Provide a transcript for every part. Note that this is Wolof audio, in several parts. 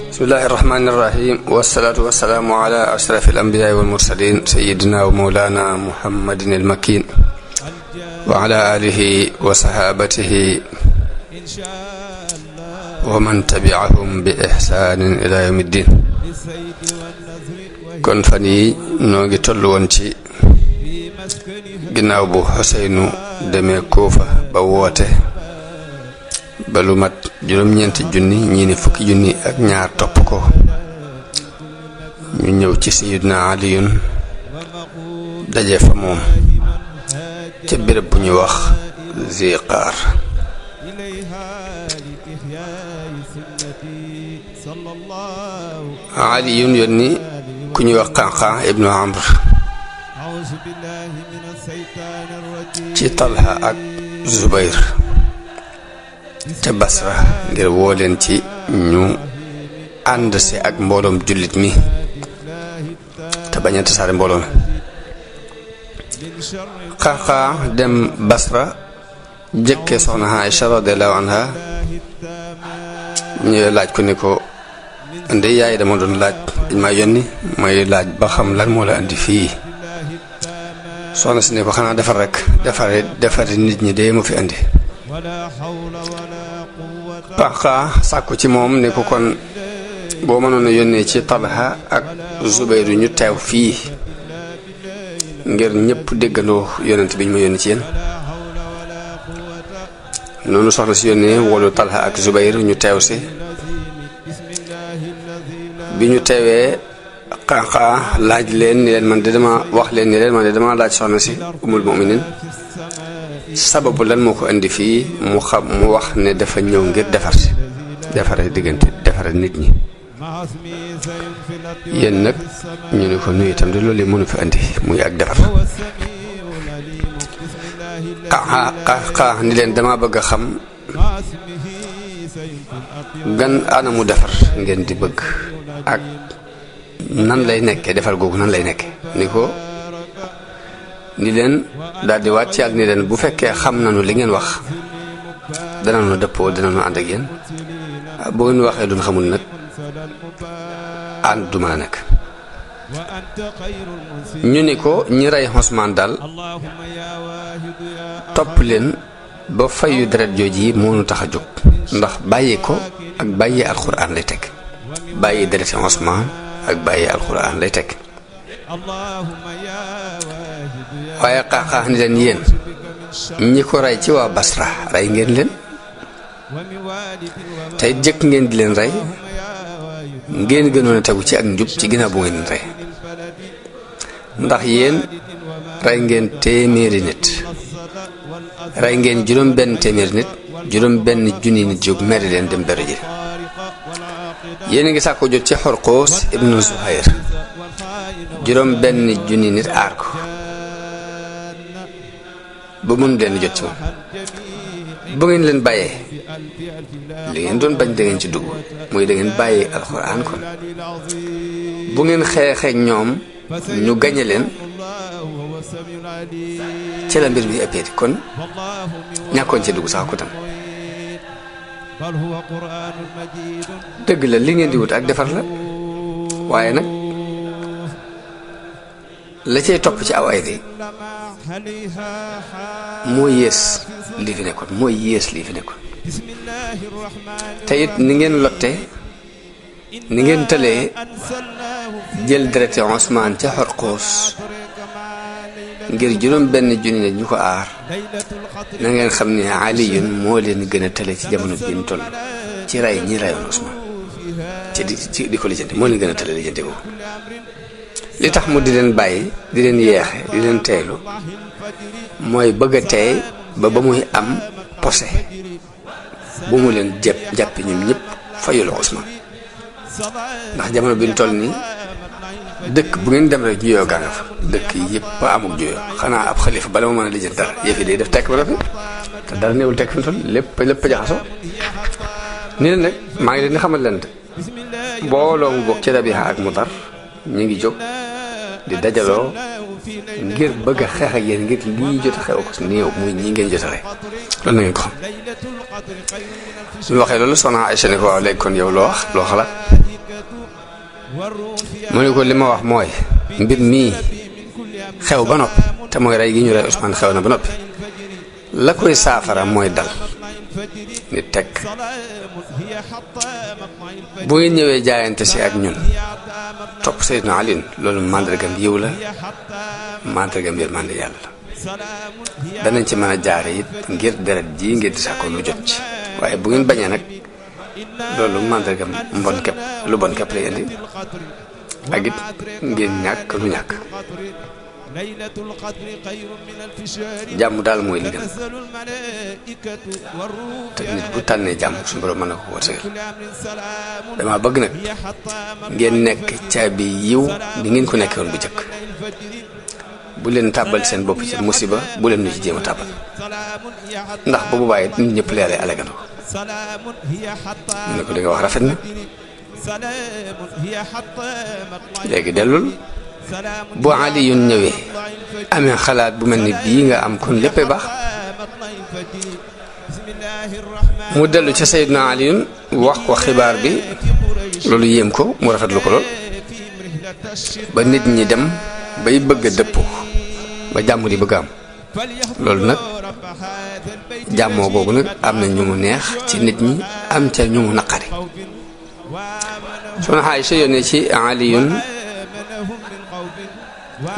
bismillahi irrahmani irrahim wasalaatu wasalaamu ala ashraf alambiyaai walmursalin sayidina wa mawlana muhammadin almakin wa ala alihi wa sahabatihi wa man tabiahum bi ihsanin ila yawmi ddin. kon fan yi noo ngi toll woon ci ginnaaw bu Xuseynu demee Kuufa ba woote ba lu mat juróom-ñeenti junni ñii ni fukki junni ak ñaar topp ko ñu ñëw ci Sayyidina Aliyun daje fa moom ca béréb bu ñuy wax Ziqaar. Aliyun yónni ku ñuy wax Qanqan ibnu Amr ci Talha ak Zubayr ca Basra ngir woo leen ci ñu ànd si ak mbooloom jullit mi te bañ a tasaare mbooloo mi. Qanqan dem Basra jëkkee soxna Aïcha radiyallahu anha ñu laaj ko ni ko inde yaay dama doon laaj dañ ma yónni may laaj ba xam lan moo la andi fii. soxna si ne ko xanaa defar rek defari nit ñi dee ma fi andi. Qanqan sàkku ci moom ne ko kon boo mënoon a yónnee ci Talha ak Zubayru ñu teew fii ngir ñëpp déggandoo yonent bi ñu ma yónni ci yéen. noonu soxna si yónnee wolu Talha ak Zubayru ñu teew si. bi ñu teewee Qanqan laaj leen ni leen man de dama wax leen ni leen man de dama laaj soxna si umul mu'minin sababu lan moo ko indi fii mu wax ne dafa ñëw ngir defare diggante defare nit ñi. yéen nag ñu ne ko nuyu itam de loolu mënu fi indi muy ak defar. Qanqan ni leen dama bëgg a xam gan anamu defar ngeen di bëgg ak nan lay nekkee defar googu nan lay nekkee ni leen daal di wàcc ak ni leen bu fekkee xam nañu li ngeen wax danañu dëppoo danañu ànd ak yéen boo ngeen waxee duñ xamul nag ànd du mën a nekk. ñu ni ko ñi rey Usmaan daal topp leen ba fayu deret jooji yi moo nu tax a jóg ndax bàyyi ko ak bàyyi alxuraan lay teg bàyyi dereti Usmaan ak bàyyi alxuraan lay teg. waaye Qanqan ni leen yéen ñi ko rey ci waa Basra rey ngeen leen tey jëkk ngeen di leen rey ngeen gënoon a tegu ci ak njub ci ginnaaw bu ngeen leen rey ndax yéen rey ngeen téeméeri nit rey ngeen juróom benn téeméeri nit juróom benn junni nit jóg mere leen dem beru ji yéen a ngi sàkko jot ci Xorqoos ibnu Zuhayr juróom benn junni nit aar ko ba mënu leen jot ci moom bu ngeen leen bàyyee li ngeen doon bañ da ngeen ci dugg muy da ngeen bàyyee alxuraan kon bu ngeen xeexee ñoom ñu gañe leen ci la mbir bi ëppee kon ñàkkoon ci dugg sax ko tam. dëgg la li ngeen di wut ak defar la waaye nag la cay topp ci aw ay de moo yées lii fi nekkoon te it ni ngeen lotte ni ngeen tëlee jël dereti Usmaan ca Xorqoos ngir juróom benn junni nit ñu ko aar na ngeen xam ne Aliyun moo leen gën a tële ci jamono bi ñu toll ci rey ñi reyoon Usmaan ci di ko lijjanti moo leen gën a tële lijjanti ko li tax mu di leen bàyyi di leen yeexe di leen teelu mooy bëgg a teey ba muy am posé bu mu leen jàppi ñoom ñëpp fayul Usmaan ndax jamono bi ñu toll nii dëkk bu ngeen dem rek juyoo gaa nga fa dëkk yëpp amuk juyoo xanaa ab xalifa bala ma mën a lijjanti dara yëf yi day def tekk ba noppi te dara néewul tekk fi mu toll lépp jaxasoo ni leen nag maa ngi leen di xamal leen mbooloo mu bokk ci Rabiha ak Mudar ñu ngi jóg di dajaloo ngir bëgg a xeex ak yéen ngir lii jot a xew ko néew muy ñii ngeen jot a rey loolu na ngeen ko xam. suñu waxee loolu soxna Aïcha ne ko waaw léegi kon yow loo wax loo xalaat mu ne ko li ma wax mooy mbir mii xew ba noppi te mooy rey gi ñu rey Ousmane xew na ba noppi la koy saafara mooy dal ni tekk bu ngeen ñëwee jaayante si ak ñun topp Seydina Ali loolu màndargam yiw la màndargam yërmande yàlla la danañ ci mën a jaare it ngir deret ji ngeen di sàkkoon lu jot ci waaye bu ngeen bañee nag loolu màndargam mbon képp lu bon képp lay indi ak it ngeen ñàkk lu ñàkk jàmm daal mooy li gën te nit bu tànnee jàmm suñu borom mën na ko wërsëgal dama bëgg nag ngeen nekk caabi yiw di ngeen ko nekkee woon bu jëkk bu leen tàbbal seen bopp ci musiba bu leen nu ci jéem a tàbbal ndax bu boobaa it nit ñëpp leeree alegandoo ñu ne ko li nga wax rafet na léegi dellul bu Aliyun ñëwee amee xalaat bu mel ni bii nga am kon léppay baax mu dellu ca Seydina Aliyun wax ko xibaar bi loolu yéem ko mu rafetlu ko lool ba nit ñi dem bay bëgg a dëppoo ba jàmm di bëgg am loolu nag jàmmoo googu nag am na ñu mu neex ci nit ñi am ca ñu mu naqari soxna Aïcha yónnee ci Aliyun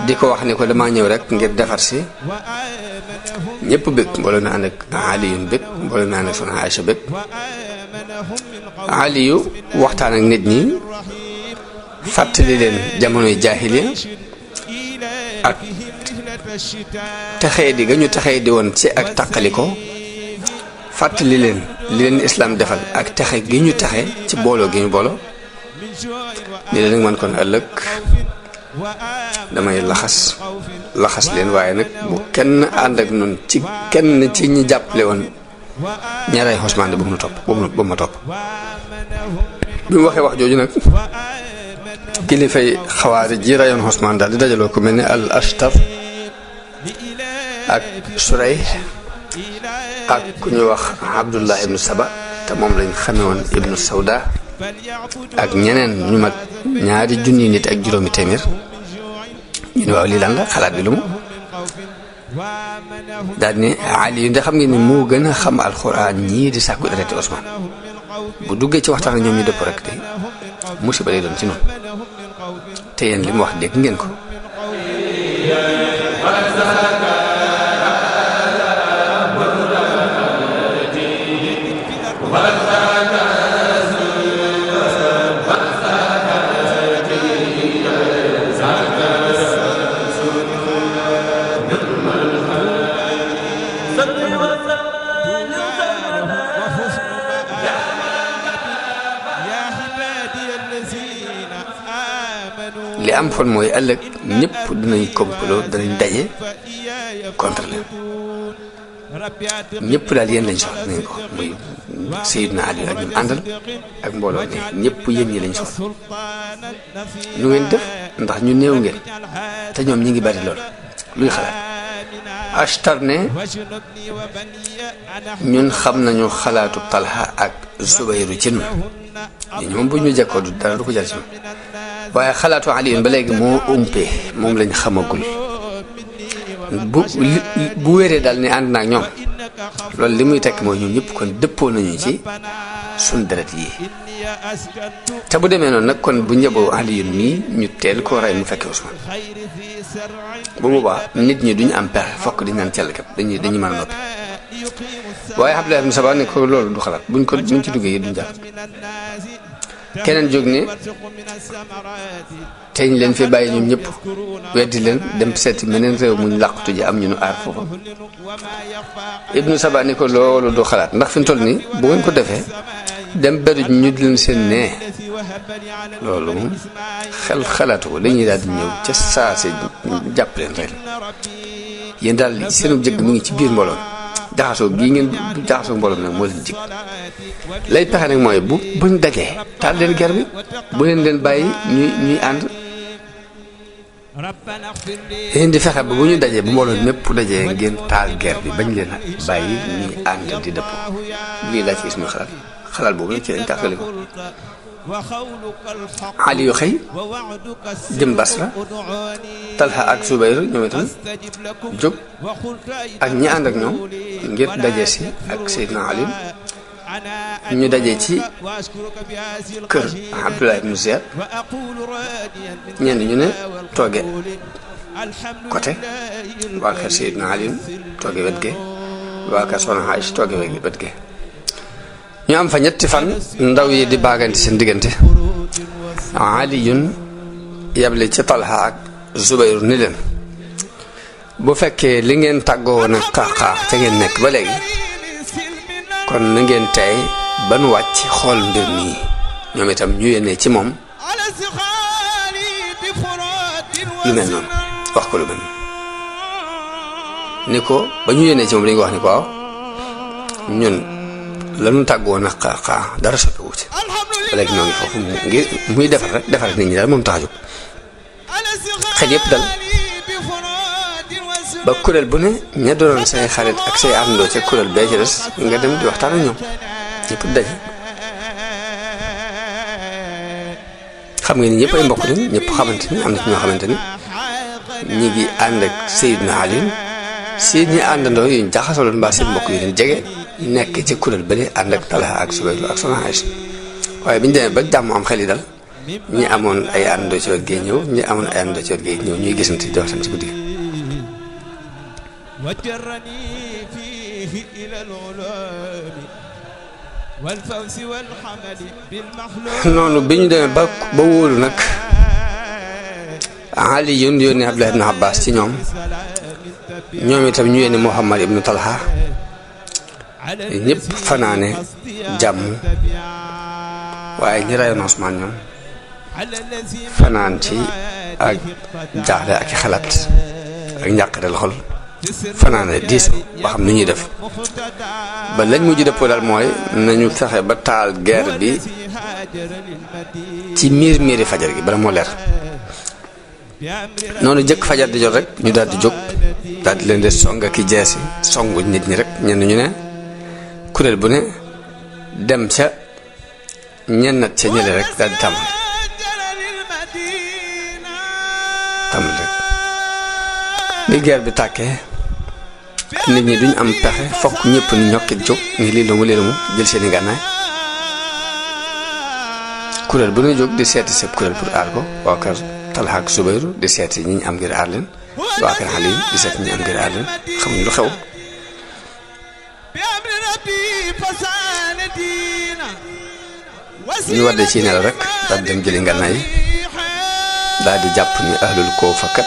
di ko wax ni ko dama ñëw rek ngir defar si ñëpp bëgg mbooloo mi ànd ak Aliyun bëgg mbooloo mi ànd ak soxna Aïcha bëgg Aliyu waxtaan ak nit ñi fàttali leen jamonoy jaahiliya ak texee di ga ñu texee di woon ci ak taqaliko fàttali leen li leen islaam defal ak texe gi ñu texe ci booloo gi ñu booloo ni leen nag man kon ëllëg damay laxas leen waaye nag bu kenn ànd ak noonu ci kenn ci ñi jàppale woon ñaareel Ousmane bu mu topp bu ma topp bi mu waxee wax jooju nag kilifay xawaari ji rayoon Ousmane daal di dajaloo ko mel ni al Ashtar ak Surayh ak ku ñuy wax Abdullah ibnu Saba te moom lañ xame woon ibnu Sawda ak ñeneen ñu mat ñaari junni nit ak juróomi téeméer ñu ne waaw lii lan la xalaat bi lu mu daal ni Ali yu ndax xam ngeen ni moo gën a xam alxuraan ñii di sàkku dereti Ousmane bu duggee ci waxtaan ak ñoom ñu dëpp rek tey musiba lay doon ci noonu te yéen li mu wax dégg ngeen ko li am fon mooy ëllëg ñëpp dinañ complot danañ daje contre leen ñëpp daal yéen lañ soxla nañ ko muy Seydina Ali ak ñu àndal ak mbooloo ne ñëpp yéen ñi lañ soxla lu ngeen def ndax ñu néew ngeen te ñoom ñi ngi bari lool luy xalaat Ashtar ne ñun xam nañu xalaatu Talha ak Zubayru ci ñun ñi moom bu ñu jekkoo du dara du ko jar ci ñun waaye xalaatu Aliyun ba léegi moo umpee moom lañ xamagul bu wéree daal ni ànd naag ñoom loolu li muy tekk mooy ñun ñëpp kon dëppoo nañu ci suñ deret yi te bu demee noonu nag kon bu njaboo Aliyun mii ñu teel koo rey mu fekkee Ousmane bu boobaa nit ñi duñu am pexe fokk di naan cell képp dañuy mën a noppi waaye Abdullah ibn Saba ne ko loolu du xalaat buñ ci duggee yi duñ jàpp keneen jóg ne teñ leen fi bàyyi ñoom ñëpp weddi leen dem seeti meneen réew muñ làqutu ji am ñu nu aar foofu. Ibnu Saba ni ko loolu du xalaat ndax fi mu toll nii bu ngeen ko defee dem beru ñu leen seen nee loolu moom xel xalaatu ko dañuy daal di ñëw ca saa si jàpp leen rek yéen daal seenu jëgg mu ngi ci biir mbooloo jaxasoo gii ngeen jaxasoo mbooloo nag moo leen jig lay pexe nag mooy buñ dajee taal leen ger bi bu leen bàyyi ñuy ànd yéen di fexe ba bu ñu dajee bu mbooloo mépp dajee ngeen taal ger bi bañ leen a bàyyi ñuy ànd di dëppoo lii laa ci gis muy xalaat boobu nag ci lañ tàkkali ko Ali yu xëy jëm Basra Talha ak Zubayr ñoom itam jóg ak ñi ànd ak ñoom ngir daje si ak Seydina Ali ñu daje ci kër Abdullah ibn Ziyad ñenn ñu ne tooge côté waa kër Seydina Ali tooge wet ge waa kër Soxna Aïcha tooge wet ge ñu am fa ñetti fan ndaw yi di baagante seen diggante Aliyun yable ci Talha ak Zubayr ni leen bu fekkee li ngeen tàggoo woon ak xaax ca ngeen nekk ba léegi kon na ngeen tey ba nu wàcc xool mbir mi ñoom itam ñu yéene ci moom lu mel noonu wax ko lu mel noonu ni ko ba ñu yéene ci moom dañu ko wax ni ko waaw ñun lanu tàggoo nag xaax dara soppiwu ci ba léegi ñoo ngi foofu ngir muy defar rek defar nit ñi daal moom tax a jóg xel yëpp dal ba kuréel bu ne ña doonoon say xarit ak say àndandoo ca kuréel bee ci des nga dem di waxtaan ak ñoom ñëpp daje xam nga ni ñëpp ay mbokk lañ ñëpp xamante ni am na ci ñoo xamante ni ñi ngi ànd ak Seydina Ali seen ñi àndandoo yu ñu jaxasoo loon mbaa seen mbokk yu leen jege nekk ci kuréel bële ànd ak Talha ak Zubayr ak Soxna Aïcha waaye bi ñu demee ba jàmm am xel yi dal ñi amoon ay àndandoo ci wet gi ñëw ñi amoon ay àndandoo ci wet gi ñëw ñuy gisante di waxtaan ci guddi noonu bi ñu demee ba wóolu nag Ali yónni Abdullah ibn Abbas ci ñoom itam ñu yónni Muhammad ibnu Talha ñëpp fanaane jàmm waaye ñi rayoon Usmaan ñoom fanaan ci ak jaaxle ak i xalaat ak njàqareel xol fanaane diis ba xam nu ñuy def ba lañ mujj dëppoo daal mooy nañu fexe ba taal guerre bi ci miiri fajar gi bala moo leer noonu jëkk fajar di jot rek ñu daal di jóg daal di leen di song ak i jeesi songu nit ñi rek ñenn ñu ne kuréel bu ne dem ca ñennat ca ñële rek daal di tàmbali rek bi guerre bi tàkkee nit ñi duñ am pexe fokk ñëpp ni ñokkit jóg ni lii la mu jël seeni gànnaay kuréel bu ne jóg di seeti seen kuréel pour aar ko waa kër Talha ak Zubayr di seeti ñi ñu am ngir aar leen waa kër Ali di seeti ñi am ngir aar leen xamuñ lu xew ñu war de ci nelaw rek daal dem jëli ngànnaay yi daal di jàpp ni ahlul Kuufa kat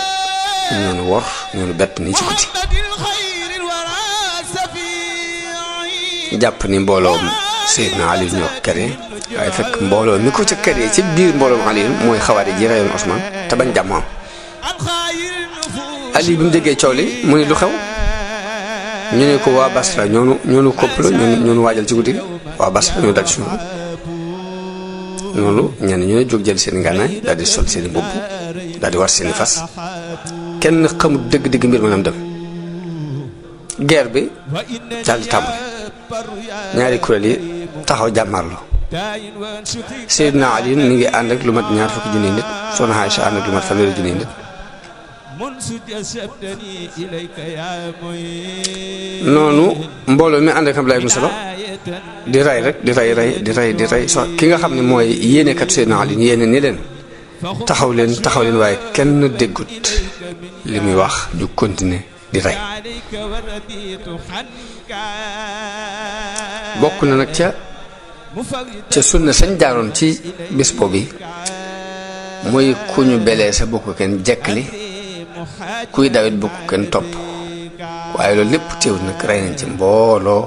ñoonu wor ñoonu bett nii ci guddi jàpp ni mbooloom Seydina Ali ñoo kere waaye fekk mbooloo mi ko ca kere ci biir mbooloom Ali mooy xawaari ji rayoon Usmaan te bañ jàmm am Ali bi mu déggee coow li mu ne lu xew ñu ne ko waa Basra ñoonu complot ñoonu waajal ci guddi waa Basra ñoo dal suñu noonu ñenn ñu ne jóg jël seen ngànnaay daal di sol seen i mbubb daal di war seen i fas kenn xamul dëgg-dëgg mbir maanaam dem guerre bi daal di tàmbali ñaari kuréel yi taxaw jàmmarloo Seydina Ali mi ngi ànd ak lu mat 20 junni nit Soxna Aïcha ànd ak lu mat 100 junni nit noonu mbooloo mi ànd ak Abdullah ibn Saba di rey rek di rey so ki nga xam ne mooy yéenekat Seydina Ali ñu yéene ni leen taxaw leen waaye kenn déggut li muy wax ñu continuer di rey bokk na nag ca ca sunna sañ jaaroon ci bis boobu muy ku ñu belee sa bokk kenn jekkali kuy dawit bokk kenn topp waaye loolu lépp teew nag rey nañ ci mbooloo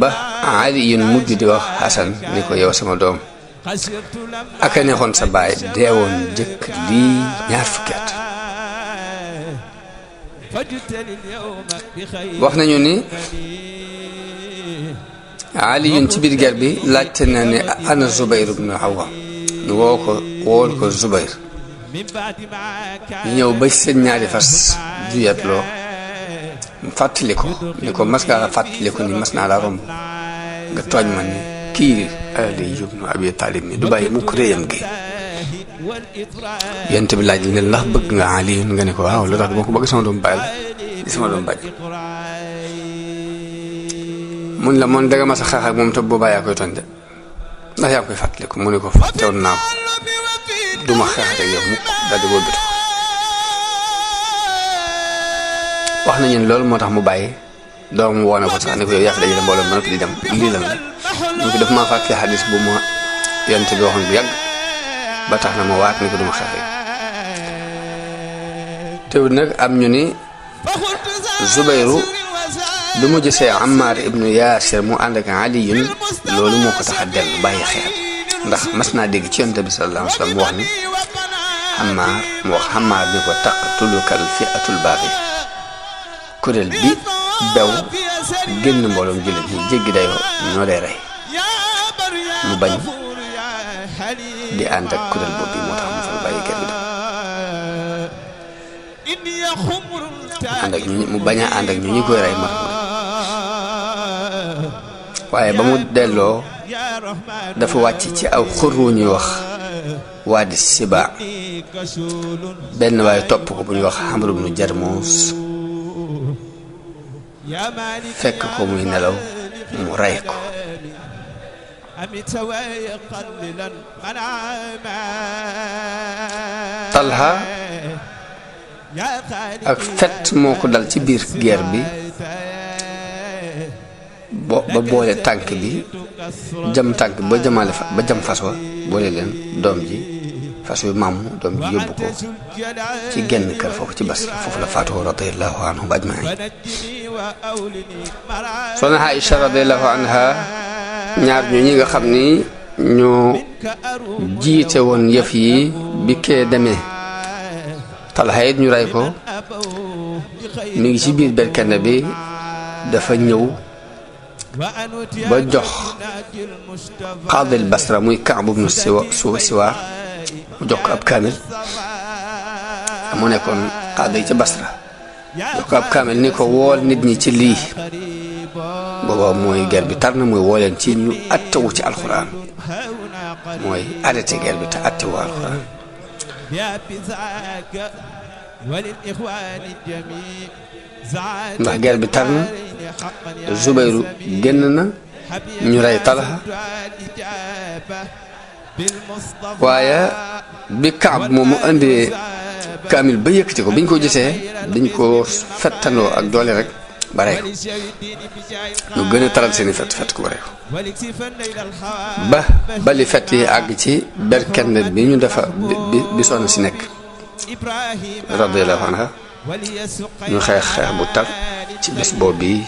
ba Ali yun mujj di wax Xasan ni ko yow sama doom aka neexoon sa baay deewoon jëkk lii 20 fukki at wax nañu ni Ali yun ci biir guerre bi laajte na ne ana Zubayr ibn Awwam ñu wool ko Zubayr ñu ñëw ba seen ñaari fas juyatloo fàttali ko ni ko mas ngaa fàttali ko ni mas naa la romb nga tooñ ma ni kii Ali ibn Abi Talib mi du bàyyi mukk réyam gi yent bi laaj ne ndax bëgg nga Ali nga ne ko waaw lu tax dama ko bëgg sama doom bàyyi la sama doom bàyyi mun la moom danga mas a xeex ak moom te boobaa yaa koy tooñ de ndax yaa koy fàttali ko mu ne ko fàttewoon naa ko duma xeex ak yow mukk daal di wëlbatu wax nañu ne loolu moo tax mu bàyyi doom woone ko sax ne ko yow yaa fi dajale mbooloo ba noppi di dem lii lan la mu ko def maa fàttali xadis bu ma yonent bi waxoon bu yàgg ba tax na ma waat ni ko duma xeex ak teewul nag am ñu ni Zubayru bi mu gisee Ammar ibnu Yaasir mu ànd ak Aliyun loolu moo ko tax a dellu bàyyi xeex ndax mas naa dégg ci yonent bi sallallahu alayhi wa sallam mu wax ni Ammar ni ko taqtulukal fi'atul baaxi kuréel bi bew génn mbooloom jullit ñi jéggi dayoo ñoo lay rey mu bañ di ànd ak kuréel boobu moo tax mu fa bàyyi kenn ànd ak ñu mu bañ a ànd ak ñu koy rey ma waaye ba mu delloo dafa wàcc ci aw xur wu ñuy wax Waadi Siba benn waaye topp ko bu ñuy wax Amr ibnu Jarmus fekk ko muy nelaw mu rey ko Talha ak fet moo ko dal ci biir guerre bi ba boole tànk bi jam tànk ba jamaale ba jam fas wa boole leen doom ji fas yu maamu doom ji yóbbu ko ci genn kër foofu ci Basra foofu la faatoo radiyallahu anhu ajmain soxna Aïcha radiyallahu anha ñaar ñu ñi nga xam ni ñoo jiite woon yëf yi bi kee demee Talha it ñu rey ko mi ngi ci biir berkende bi dafa ñëw ba jox qaadil Basra muy Kaab ibnu Siwaar mu jox ko ab kaamil mu nekkoon qaadi yi ca Basra jox ko ab kaamil ni ko wool nit ñi ci lii booba mooy guerre bi tar na muy woo leen ci ñu attewu ci alxuraan mooy arrêté guerre bi te attewu alxuraan ndax guerre bi tar na Zubayru génn na ñu rey Talha waaye bi Kaab moom mu indee kaamil ba yëkkati ko biñ ko gisee dañ ko fettandoo ak doole rek ba rey ko ñu gën a taral seeni fett ko ba rey ko ba bali fett yi àgg ci berkende bi ñu defa bi sonn si nekk radiyallahu anha ñu xeex bu tar ci bés boobu bi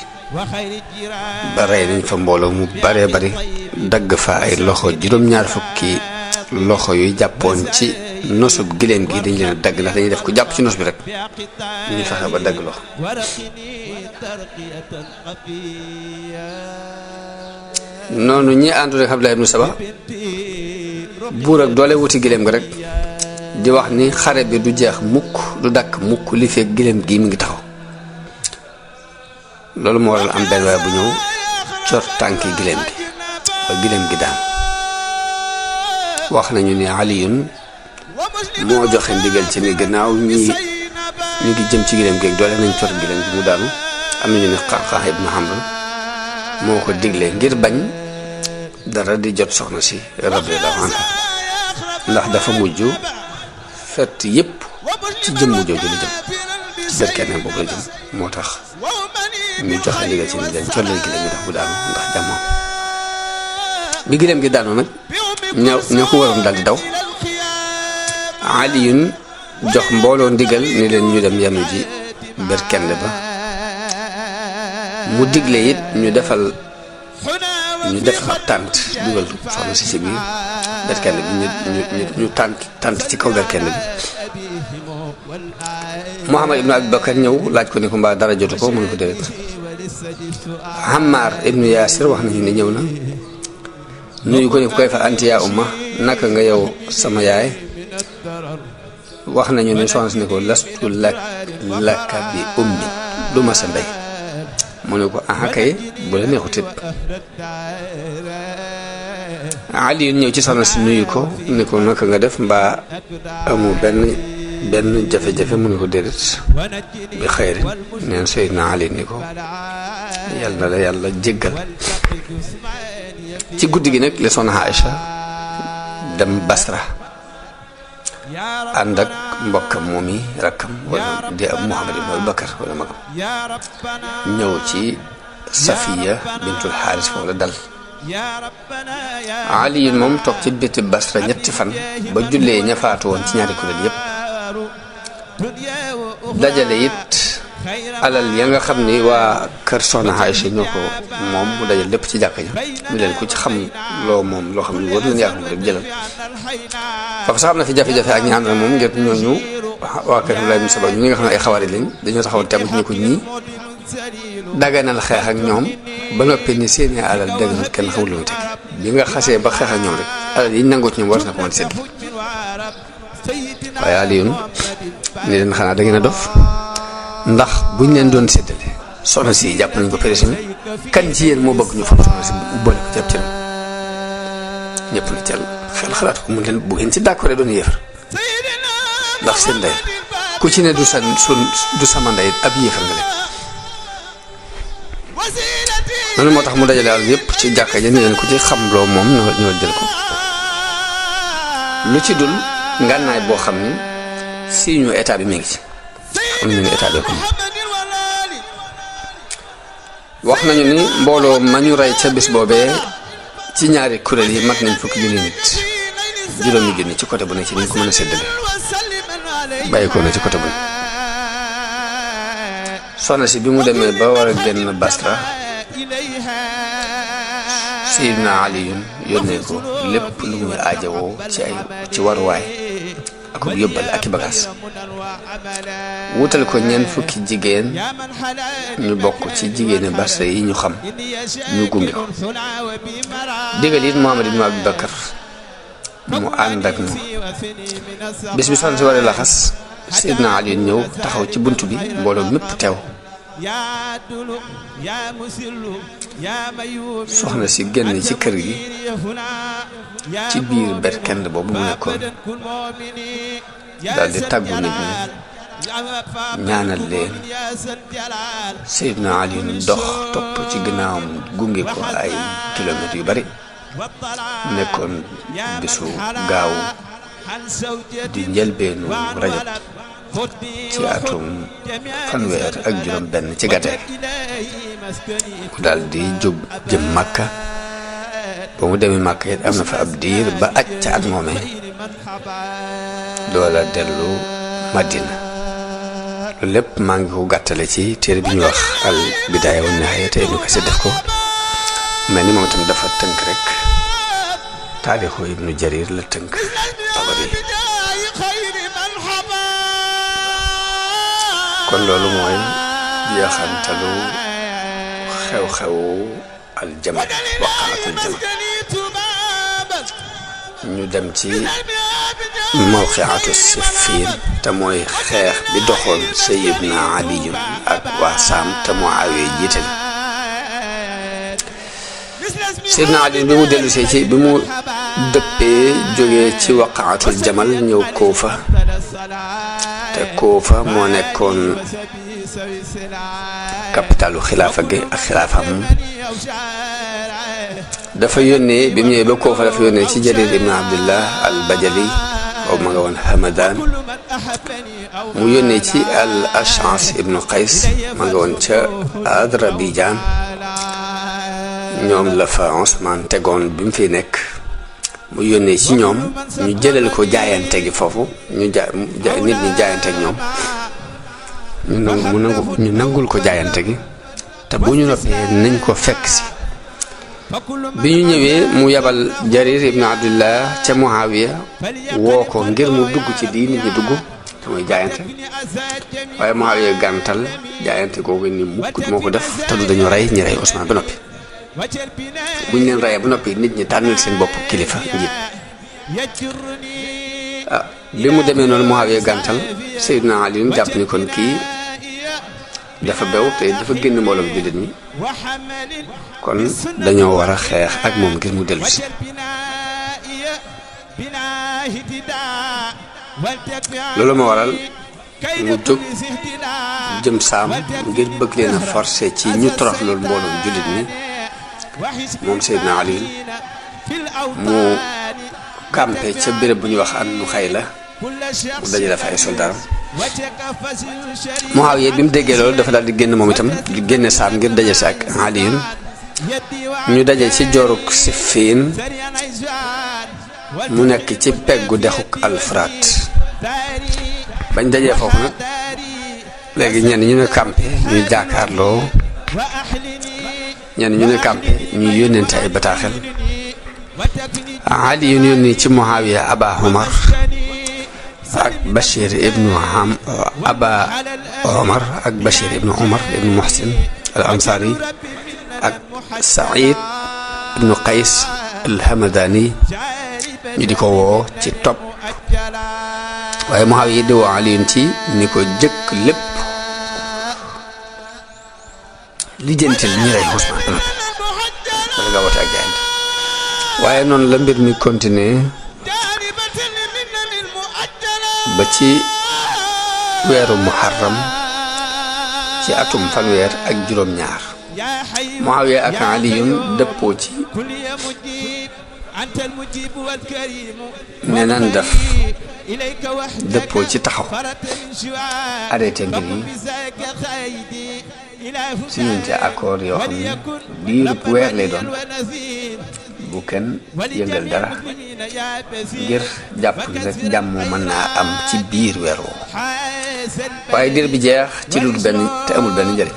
ba rey nañ fa mbooloo mu baree bari dagg fa ay loxo juróom-ñaar fukki loxo yuy jàppoon ci nosub giléem gi dañ leen a dagg ndax dañuy def ko jàpp ci nos bi rek ñu fexe ba dagg loxo noonu ñi àndoon ak Abdullah ibnu Saba buur ak doole wuti giléem ga rek di wax ni xare bi du jeex mukk du dakk mukk li fekk giléem gi mi ngi taxaw loolu moo waral am benn waay bu ñëw cor tànki giléem gi ba giléem gi daan wax nañu ni Aliyun moo joxe ndigal ci ni gannaaw ñu ngi jëm ci giléem gi ak doole nañ cor giléem gi mu daanu am nañu ni Qahqah ibnu Amr moo ko digle ngir bañ dara di jot soxna si radiyallahu anha ndax dafa mujj fett yépp ci jëmm jooju la jëm ci berkene boobu la jëm moo tax ñu joxe ndigal ci ni leen colleen gi la ñu def bu daanu ndax jàmmoom bi gileem gi daanu nag ñoo ko waroon daldi daw Aliyun jox mbooloo ndigal ni leen ñu dem yanu ji berkende ba mu digle it ñu defal tànt dugal soxna si ci biir berkende bi ñu tànt ci kaw berkende bi Muhammad ibnu Abi Bakar ñëw laaj ko ni ko mbaa dara jotu ko mu ne ko déedéet Ammar ibnu Yaasir wax nañu ne ñëw na nuyu ko ni koy fa anti yaa umma naka nga yow sama yaay wax nañu ne soxna si ne ko lastu laka bi ummi du ma sa ndey mu ne ko aha kay bu la neexut it Ali ñëw ci soxna si nuyu ko ni ko naka nga def mbaa amu benn jafe-jafe mu ne ko déedéet bi xëyri neen Seydina Ali ni ko yàlla na la yàlla jéggal ci guddi gi nag la soxna Aïcha dem Basra ànd ak mbokkam moom yi rakkam wala di ab Muhammad ibn Abi Bakar wala magam ñëw ci Safiya bintul Xaaris foofu la dal Ali moom toog ci biti Basra ñetti fan ba jullee ña faatu woon ci ñaari kuréel yépp dajale it alal ya nga xam ni waa kër soxna Aïcha ñoo ko moom mu dajal lépp ci jàkka ja mu leen ku ci xam loo xam ne war nañu yaakaar moom rek jëlal foofu sax am na fi jafe-jafe ak ñaan moom ngir ñooñu waa kër Abdullah ibn Saba ñi nga xam ne ay xawaari lañ dañoo taxaw tem ñu ko ñii daganal xeex ak ñoom ba noppi ni seeni alal daganal kenn xamul lu muy teg bi nga xasee ba xeex ak ñoom rek alal yi ñu nangoo ci ñoom war na ko mën a sédd waaye Aliyun ni leen xanaa da ngeen a dof ndax buñ leen doon séddale soxna si jàpp nañ ko pérésiné kan ci yéen moo bëgg ñu fam soxna si boole ko ci ab cëram ñëpp na cel xel xalaat ko mun leen bu ngeen ci d'accord doon yéefar ndax seen ndey ku ci ne du sama ndey ab yéefar nga leen noonu moo tax mu dajale àll yëpp ci jàkka ja ni leen ku ci xam loo moom ñoo jël ko lu ci dul ngànnaay boo xam ni si ñu état bi mi ngi ci am nañu ne état bi ko wax nañu ni mbooloo ma ñu rey ca bis boobee ci ñaari kuréel yi mat nañ fukki junni nit juróomi junni ci côté bu ne ci ni ko mën a séddale bàyyi ko na ci côté bu ne soxna si bi mu demee ba war a génn Basra Seydina Aliyun yónnee ko lépp lu muy aajowoo ci waruwaay ak yóbbal ak i bagaas wutal ko ñeent fukki jigéen ñu bokk ci jigéeni Basra yi ñu xam ñu gunge ko digal it Muhammad ibn Abi Bakar mu ànd ak moom bis bi soxna si waree laxas Seydina Aliyun ñëw taxaw ci bunt bi mbooloo mépp teew soxna si génn ci kër gi ci biir berkend boobu mu nekkoon daldi tàggu nit ñi ñaanal leen Seydina Aliyun dox topp ci ginnaawam gunge ko ay kilomètres yu bari nekkoon bisu gaawu di njëlbeenu Rajab ci atum fanweer ak juróom benn ci gàddaay ku daal di jëm Makka ba mu demee Makka it am na fa ab diir ba aj ca at moomee doola dellu Madina loolu lépp maa ngi ko gàttale ci téere bi ñuy wax al bidaaya wa nihaaya te Ibnu Kasiir def ko mel ni moom itam dafa tënk rek taarixu Ibnu Jarir la tënk Tabari kon loolu mooy jeexantalu xew-xewu aljamal waqaatul jamal ñu dem ci mawqiatu Siffin te mooy xeex bi doxoon Sayyidina Aliyun ak waa Saam te Muawiya jiite Sayyidina Aliyun bi mu dellusee ci bi mu dëppee jógee ci waqaatul jamal ñëw Kuufa te Kuufa moo nekkoon capitalu xilaafa gi ak xilaafam dafa yónnee bi mu ñëwee ba Kuufa dafa yónnee ci Jarir ibn Abdullah al Bajali boobu ma nga woon Hamadan mu yónnee ci al Ash'as ibnu Qays ma nga woon ca Adrabijan ñoom la fa Ousmane tegoon bi mu fi nekk mu yónnee ci ñoom ñu jëlal ko jaayante gi foofu ñu nit ñi jaayante ak ñoom ñu nangul ko jaayante gi te bu ñu noppee nañ ko fekk si bi ñu ñëwee mu yabal Jarir ibn Abdullah ca Muawiya woo ko ngir mu dugg ci lii nit ñi dugg te muy jaayante waaye Muawiya gàntal jaayante googu ni mukk moo ko def te du dañu rey ñi rey Ousmane ba noppi buñ leen reyee ba noppi nit ñi tànnal seen bopp kilifa njiit bi mu demee noonu Muawiya gàntal Seydina Ali jàpp ni kon kii dafa bew te dafa génn mbooloom jullit ñi kon dañoo war a xeex ak moom ngir mu dellu si loolu ma waral mu jóg jëm saam ngir bëgg leen a forcer ci ñu torox loolu mbooloom jullit ñi moom Seydina Ali mu campé ca béréb bu ñuy wax an nu xay la mu dajale fa ay soldaaram Muawiya bi mu déggee loolu dafa daal di génn moom itam di génne saam ngir daje si ak Aliyun ñu daje ci jooruk Siffin mu nekk ci peggu dexuk Alfuraat bañ dajee foofu nag léegi ñenn ñu ne campé ñuy jaakaarloo ñenn ñu ne campé ñuy yónnente ay bataaxel Aliyun yónni ci Muawiya Aba Omar ak Bachir ibnu Omar ak Bachir ibnu Omar ibnu Muhsin al Ansari ak Saïd ibnu Qays al Hamadani ñu di ko woo ci topp waaye Muawiya di woo Aliyun ci ni ko jëkk lépp lijjantil ñi rey Ousmane bala nga woote ak jaayante waaye noonu la mbir mi continuer ba ci weeru muharram ci atum fanweer ak juróom-ñaar Muawiya ak Aliyun dëppoo ci ne nan def dëppoo ci taxaw arrêté mbir yi signante accord yoo xam ne diirub weer lay doon bu kenn yëngal dara ngir jàpp rek jàmm mën naa am ci biir weer woowu waaye diir bi jeex ci lu benn te amul benn njëriñ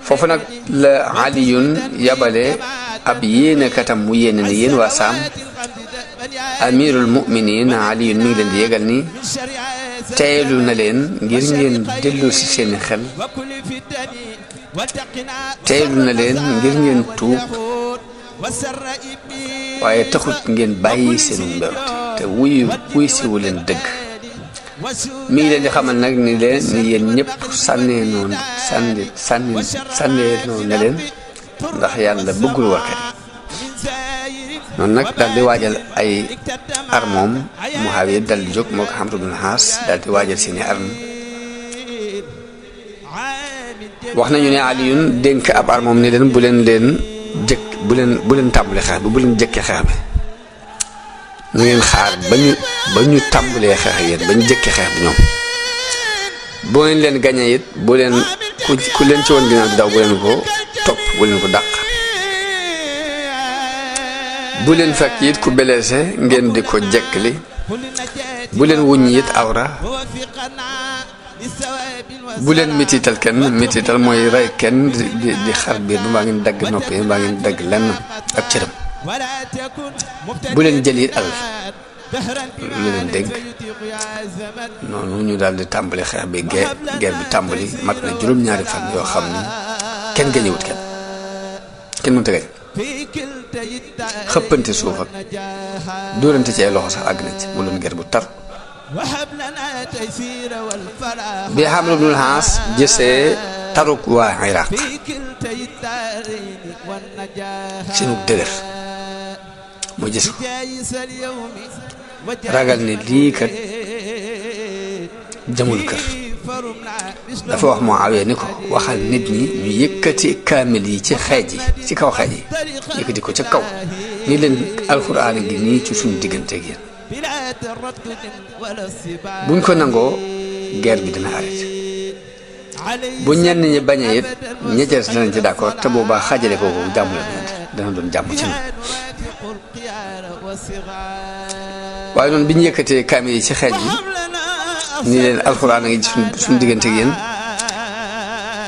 foofu nag la Aliyun yabale ab yéenekatam mu yéene ne yéen waa Saam amirul muminin Aliyun mi ngi leen di yégal ni teelu na leen ngir ngeen dellu si seeni xel teelu na leen ngir ngeen tuub waaye taxut ngeen bàyyi seenu mbewte te wuy siwu leen dëgg mi ngi leen di xamal nag ni leen ni yéen ñëpp sànneenoo ne leen ndax yàlla bëggul warkat noonu nag daal di waajal ay armoom Muawiya dal di jóg moo ko Amr ibn al-As daal di waajal seeni arme wax nañu ne Aliyun dénk ab armoom ni leen bu leen tàmbali xeex bi bu leen jëkkee xeex bi na ngeen xaar ba ñu tàmbalee xeex yéen ba ñu jëkkee xeex bi ñoom boo ngeen leen gañee it bu leen ku leen ci woon ginnaaw di daw bu leen ko topp bu leen ko dàq bu leen fekk it ku blessé ngeen di ko jekkali bu leen wuññi it awra bu leen mitital kenn mitital mooy rey kenn di xar biir ba mbaa ngeen dagg noppi mbaa ngeen dagg lenn ak cëram bu leen jël it alal lu leen dégg noonu ñu daal di tàmbali xeex bi guerre bi tàmbali mat na juróom-ñaari fan yoo xam ni kenn gañewut kenn mënta gañ xëppante suuf ak dóorante ci ay loxo sax àgg nañ ci mu doon guerre bu tar bi Amr ibn al-As gisee taruk waa Iraq seenu dëgër mu gis ko ragal ne lii kat jëmul kër dafa wax Muawiya ni ko waxal nit ñi ñu yëkkati kaamil yi ci xeej yi ci kaw xeej yi yëkkati ko ca kaw ni leen alxuraan gi nii ci suñu digganteeg yéen buñ ko nangoo guerre bi dina arrêté bu ñenn ñi bañee it ña ca danañ ci d'accord te boobaa xaajale ko jàmm la ñu dana doon jàmm ci ñun waaye noonu bi ñu yëkkatee kaamil yi ci xeej bi ni leen alxuraan a ngi suñu diggante ak yéen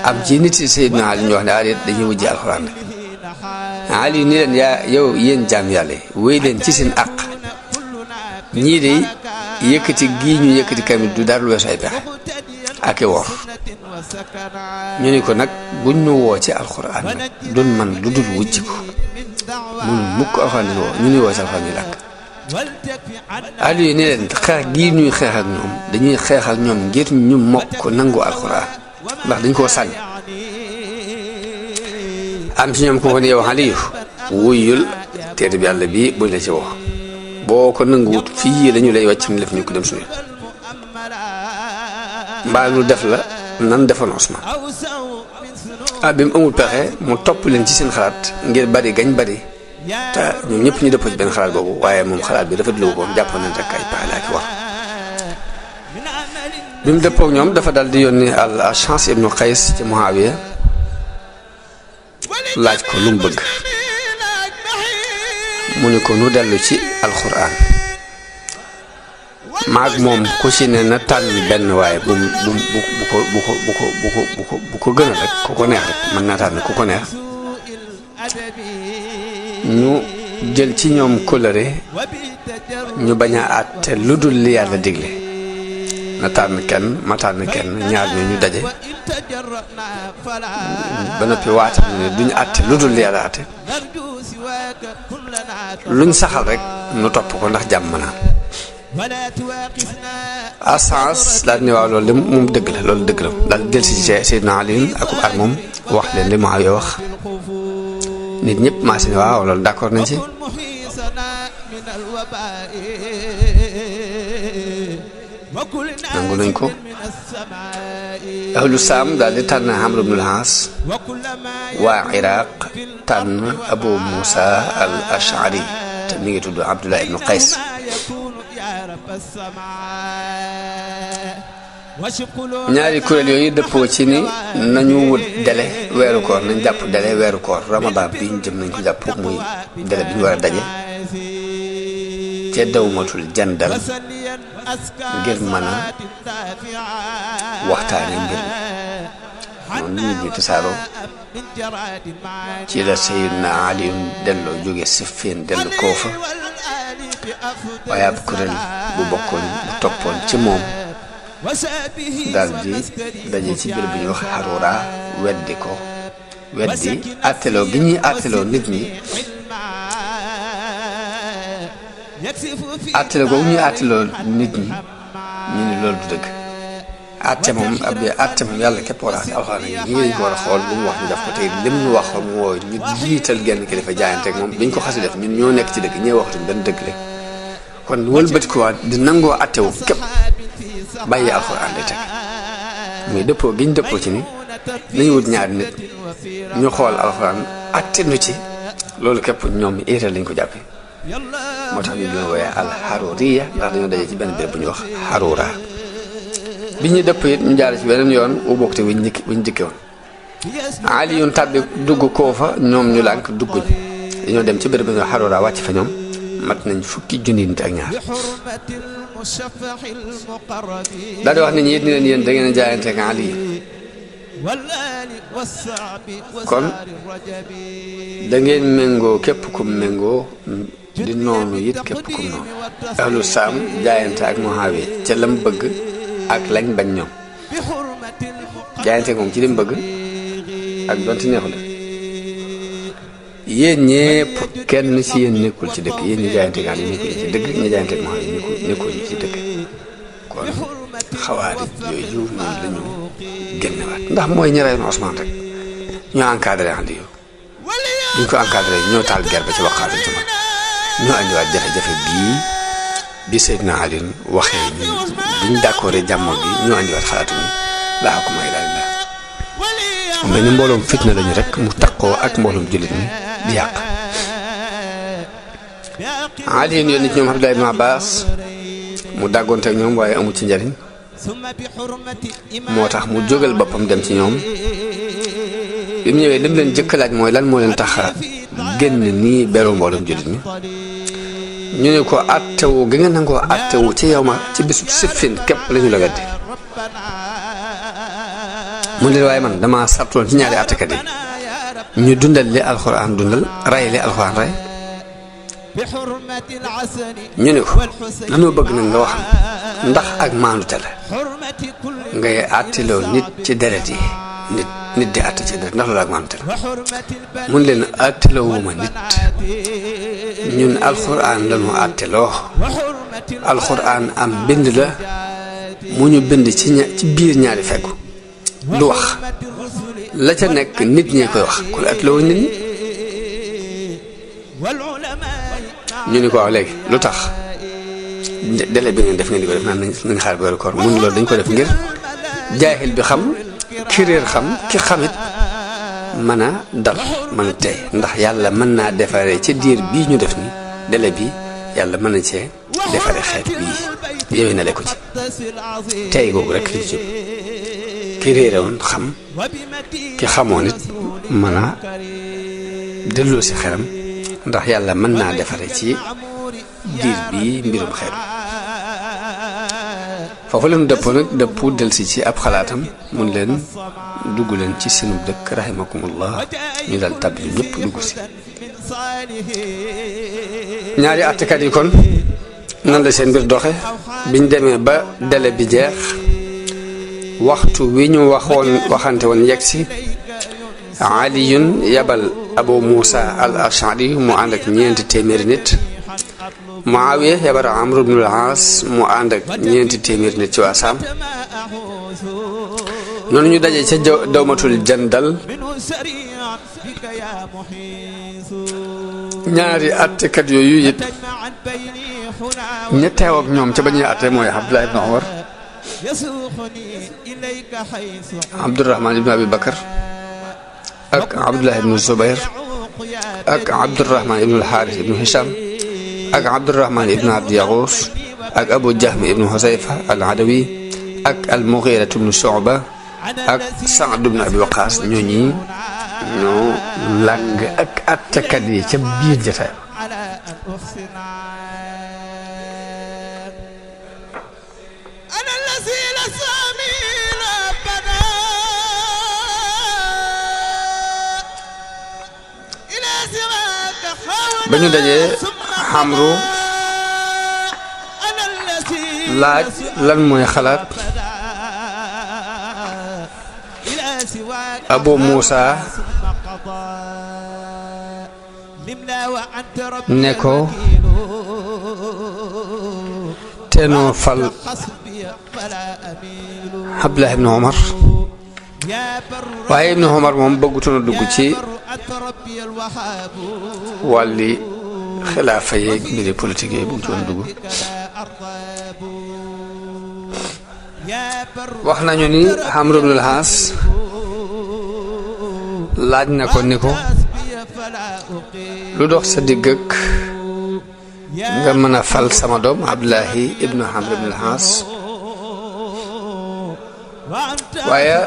am ci nit yi Seydina Ali ñu wax ne adet dañuy wujji alxuraan rek Ali ni leen yow yéen jaam yàlla yi wéy leen ci seen àq ñii de yëkkati gii ñu yëkkati kaamil du dara lu weesu ay pexe ak i wor ñu ni ko nag buñ ñu woo ci alxuraan nag doon man lu dul wujji ko mënu mukk alxuraan woo ñu ni woo ci alxuraan ñu làkk Aliou ni leen xeex gii ñuy xeex ak ñoom dañuy xeex ak ñoom ngir ñu mokk nangu alxuraan ndax dañ koo sànni am ci ñoom ko ko ne yow Aliou wuyul téere bi yàlla bii buñ la ci woo boo ko nanguwut fii lañu lay wàcc ni def ñu ko dem suñu mbaa lu def la nan defoon Usmaan bi mu amul pexe mu topp leen ci seen xalaat ngir bari gañ bari te ñoom ñëpp ñu dëppoo ci benn xalaat boobu waaye moom xalaat bi rafetlu ko jàppoon nañ rek ay pexe laa ki wax bi mu dëppoo ñoom dafa dal di yónni al Ash'as ibnu Qays ci Muawiya laaj ko lu mu bëgg mu ni ko nu dellu ci alxuraan maag moom ku ci ne na tànn benn waaye bu ko gën a rek ku ko neex rek mën naa tànn ku ko neex ñu jël ci ñoom kóllëre ñu bañ a àtte lu dul li yàlla digle na tànn kenn ma tànn kenn ñaar ñoo ñu daje ba noppi waatal ne duñu àtte lu dul li yàlla àtte luñ saxal rek nu topp ko ndax jàmm naa As'as daal ni waaw loolu de moom dëgg la loolu dëgg la daal del si ci Seydina Ali ak moom wax leen li Muawiya wax nit ñëpp maa si ne waaw loolu d'accord nañ ci nangu nañ ko ahlu Saam daal di tànn Amr ibn al-As waa Iraq tànn Abu Musa al-Ash'ari te mi ngi tudd Abdullah ibn Qays ñaari kuréel yooyu dëppoo ci ni nañu wut délai weeru koor nañ jàpp délai weeru koor Ramadan bi ñu jëm nañ ko jàpp muy délai bi ñu war a daje ca dawmatul jandal ngir mën a waxtaane mbir mi noonu nit ñi tasaaroo ci la Sayyidina Ali delloo jóge Siffin dellu Koofa waaye ab kuréel bu bokkoon bu toppoon ci moom daal di daje ci biir bu ñuy wax Harura weddi àtteloo gi ñuy àtteloo nit ñi àtteloo googu ñuy àtteloo nit ñi ñu ni loolu du dëgg àtte moom yàlla képp war a àtte alxuraan yi ñii dañ ko war a xool lu mu wax ñu def ko tey lim ñu wax mu woo ñu jiital genn kilifa jaayante ak moom biñ ko xasi def ñun ñoo nekk ci dëgg ñee waxtuñ benn dëgg rek kon wëlbati ko waat di nangoo àttewu képp bàyyi alxuraan day teg muy dëppoo giñ dëppoo ci ni nañu wut ñaari nit ñu xool alxuraan àtte nu ci loolu képp ñoom éetal lañ ko jàppe moo tax ñu doon wooyee al-Haruriya ndax dañoo daje ci benn béréb bu ñuy wax Harura bi ñu dëpp it ñu jaar ci beneen yoon wu bokk te wuñ dikke woon Ali yoon tàbbi dugg Koofa ñoom ñu lànk dugguñ dañoo dem ci béréb bu ñuy wax Harura wàcc fa ñoom mat nañ fukki junni nit ak ñaar daal di wax nit ñi it ni leen yéen da ngeen a jaayante ak Ali kon da ngeen méngoo képp kum méngoo di noonu it képp kum noonu ahlu Saam jaayante ak Muawiya ca lam bëgg ak lañ bañ ñoom jaayante moom ci lim bëgg ak donte neexu de yéen ñépp kenn ci yéen nekkul ci dëkk yéen ñi jaayante ak Ali nekkul ci dëgg ñi jaayante ak Muawiya nekkul ci dëkk kon xawaarij yooyu ñoom lañu génnewaat ndax mooy ñi reyoon Usmaan rek ñoo encadré Ali duñ ko encadré ñoo taal guerre ba ci waqaatu ci man ñoo andiwaat jafe-jafe bii bi Seydina Ali waxee ñu biñ d'accordé jàmmo bi ñoo andiwaat xalaatu ni laa ko may daal la mu mel ni mbooloom fitna lañu rek mu takkoo ak mbooloom jullit mi di yàq Ali yónni ci ñoom Abdullah ibn Abbas mu dàggoonte ak ñoom waaye amul ci njariñ moo tax mu jógal boppam dem ci ñoom bi mu ñëwee lim leen jëkk laaj mooy lan moo leen tax a génn nii beru mboolum jullit mi ñu ne ko attewu gi nga nangoo attewu ci yow ma ci bisub siffin képp lañu la weddi mu leen waaye man dama sartoon ci ñaari attekat yi ñu dundal li alxuraan dundal ray li alxuraan ray ñu ne ko nanoo bëgg nag nga wax ndax ak maandute la ngay àttiloo nit ci deret yi nit di àtte ci deret ndax loolu ak maandute la mun leen àttiloo wuma nit ñun alxuraan lañu àttiloo alxuraan am bind la mu ñu bind ci biir ñaari feggu du wax la ca nekk nit ñee koy wax ku la àttiloo nit ñi ñu ni ko waaw léegi lu tax délai bi ngeen def ngeen di ko def naan nañ xaar weeru koor mun loolu dañ ko def ngir jaahil bi xam ki réer xam ki xamit mën a dal mën a tey ndax yàlla mën naa defaree ci diir bii ñu def ni délai bi yàlla mën na cee defaree xeet bii yooyu na le ko ci tey googu rek li ci ki réere woon xam ki xamoon it mën a delloo si xelam ndax yàlla mën naa defare ci diir bi mbirum xeet foofu leen dëppoo nag dëppu delsi ci ab xalaatam mun leen dugg leen ci seenub dëkk rahimakumullah ñu dal tàbbi ñëpp dugg si ñaari àttekat yi kon nan la seen mbir doxe biñ demee ba délai bi jeex waxtu wi ñu waxante woon yegg si aliyun yabal abu muusa al ashari mu ànd ak ñeenti téeméeri nit muawiya yabal amru ibnul aas mu ànd ak ñeenti téeméeri nit ci waa saam noonu ñu daje ca dawmatul jandal ñaari attekat yooyu it ña teew ak ñoom ca ba ñuy atte mooy abdullah ibn umar abdurahman ibn abi bakar ak abdullah ibnu zubayr ak abdurahman ibnu alxaaris ibnu hisham ak abdurahman ibnu abdi yaxuus ak abu jahmi ibnu husayfa al adawi ak al mughiratu ibnu shu'ba ak saad ibnu abi waqaas ñooñi ñoo làng ak attekat yi ca biir jataay ba ñu dajee xamru laaj lan mooy xalaat abu muusa ne ko teenoo fal abdullah ibnu umar waaye ibnu umar moom bëggutoon a dugg ci wàlli xilaafa yeeg mbiri politique yi bu mu ci woon dugg wax nañu ni Amru ibnul Aas laaj na ko ni ko lu dox sa digg ak nga mën a fal sama doom Abdullahi ibnu Amr ibnul Aas waaye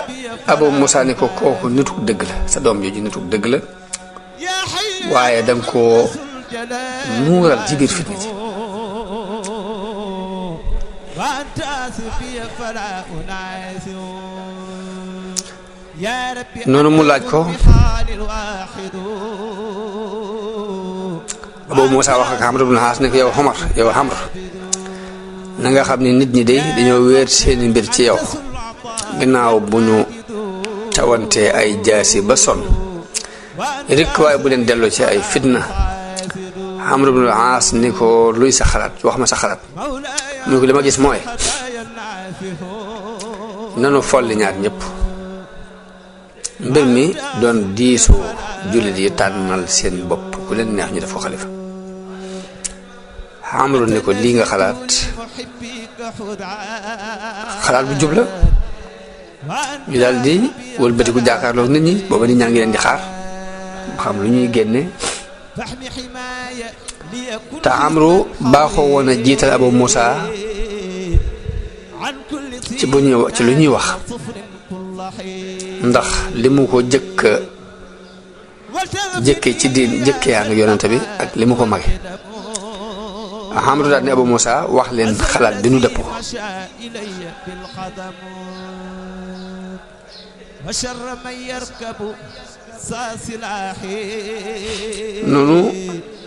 Abu Musa ni ko kooku nituk dëgg la sa doom jooju nituk dëgg la waaye danga koo muural ci biir fitna ji noonu mu laaj ko Abu Musa wax ak Amr ibn Aas ne ko yow Omar yow Amr na nga xam ne nit ñi de dañoo wéer seeni mbir ci yow ginnaaw bu ñu tawante ay jaasi ba sonn rek waaye bu leen delloo ci ay fitna Amr ibn Aas ni ko luy sa xalaat wax ma sa xalaat mu ne ko li ma gis mooy nanu folli ñaar ñëpp mbir mi doon diisoo jullit yi tànnal seen bopp ku leen neex ñu def ko xalifa Amru ne ko lii nga xalaat bu jub la ñu daal di wëlbatiku jàkkaarloo nit ñi booba nit ñaa ngi leen di xaar ba xam lu ñuy génne te Amru baaxoo woon a jiital Abu Musa ci lu ñuy wax ndax li mu ko jëkk jëkkee ci diin jëkkee ak yonent bi ak li mu ko mage Amru daal ni Abu Moussa wax leen xalaat bi nu dëppoo noonu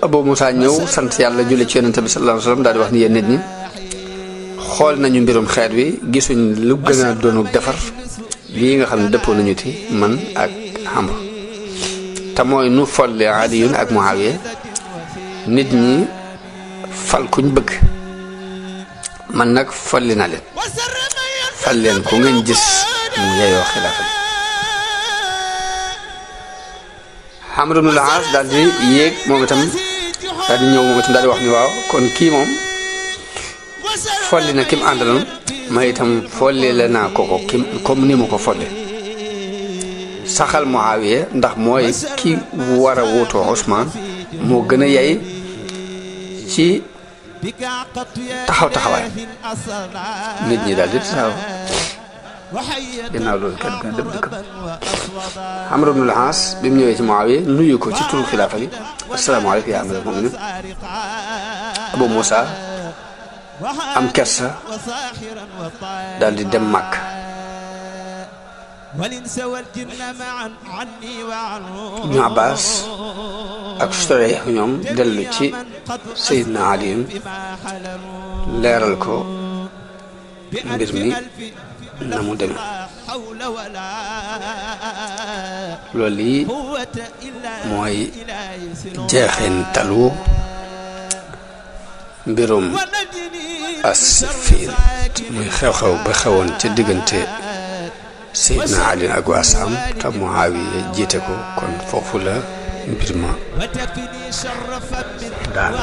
Abu Moussa ñëw sant yàlla julli ci yonent bi sallallahu alayhi wasallam daal di wax ni yéen nit ñi xool nañu mbirum xeet wi gisuñ lu gën a doonu defar lii nga xam ne dëppoo nañu ci man ak Amru te mooy nu folle Aliyun ak Muawiya nit ñi fal kuñ bëgg man nag folli na leen fal leen ku ngeen gis mu yeyoo xilaafa bi Amru ibn al-As daal di yéeg moom itam daal di ñëw moom itam daal di wax ni waaw kon kii moom folli na kim àndaloon ma itam folli la naa ko kim comme ni mu ko folle saxal Muawiya ndax mooy ki war a wuutoo Usmaan moo gën a yey ci taxawaay nit ñi daal di taxaw ginnaaw loolu kenn gën a dem dëkkam Amru ibn al-As bi mu ñëwee ci Muawiya nuyu ko ci turu xilaafa gi asalaamaaleykum yaa amiral mu'minin Abu Moussa am kersa daal di dem Màkk Ibnu Abbas ak Shurayh ñoom dellu ci Seydina Ali leeral ko mbir mi na mu demee loolu yi mooy jeexintalu mbirum As-Siffin muy xew-xew ba xewoon ca diggante Seydina Ali ak waa Saam te Muawiya jiite ko kon foofu la mbir ma daan